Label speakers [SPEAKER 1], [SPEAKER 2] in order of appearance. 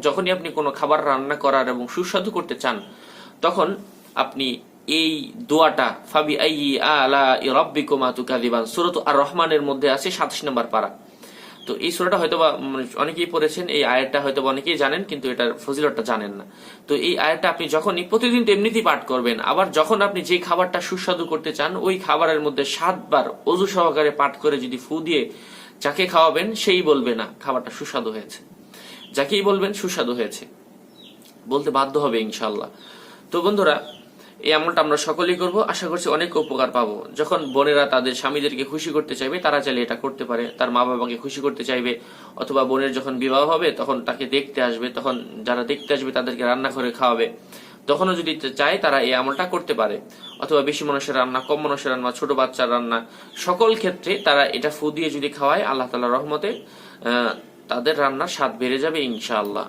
[SPEAKER 1] যখনই আপনি কোনো খাবার রান্না করার এবং সুস্বাদু করতে চান, তখন আপনি এই দোয়াটা ফাবি আইয়ি আলা রাব্বিকুমা তুকাযিবান সূরা আর রহমানের মধ্যে আছে 27 নম্বর পারা। তো এই সূরাটা হয়তোবা অনেকেই পড়েছেন, এই আয়াতটা হয়তোবা অনেকেই জানেন, কিন্তু এটার ফজিলতটা জানেন না। তো এই আয়াতটা আপনি যখনই প্রতিদিন তো এমনিতেই পাঠ করবেন, আবার যখন আপনি যে খাবারটা সুস্বাদু করতে চান ওই খাবারের মধ্যে 7 বার ওযু সহকারে পাঠ করে যদি ফু দিয়ে যাকে খাওয়াবেন সেই বলবে না খাবারটা সুস্বাদু হয়েছে, যাকেই বলবেন সুস্বাদু হয়েছে বলতে বাধ্য হবে ইনশাআল্লাহ। তো বন্ধুরা, এই আমলটা আমরা সকলেই করব, আশা করছি অনেক উপকার পাবো। যখন বোনেরা তাদের স্বামীদেরকে খুশি করতে চাইবে তারা চাইলে এটা করতে পারে, তার মা বাবাকে খুশি করতে চাইবে, অথবা বোনের যখন বিবাহ হবে তখন তাকে দেখতে আসবে, তখন যারা দেখতে আসবে তাদেরকে রান্না করে খাওয়াবে, তখনও যদি চায় তারা এই আমলটা করতে পারে। অথবা বেশি মানুষের রান্না, কম মানুষের রান্না, ছোট বাচ্চার রান্না, সকল ক্ষেত্রে তারা এটা ফু দিয়ে যদি খাওয়ায়, আল্লাহ তাআলার রহমতে তাদের রান্নার স্বাদ বেড়ে যাবে ইনশাআল্লাহ।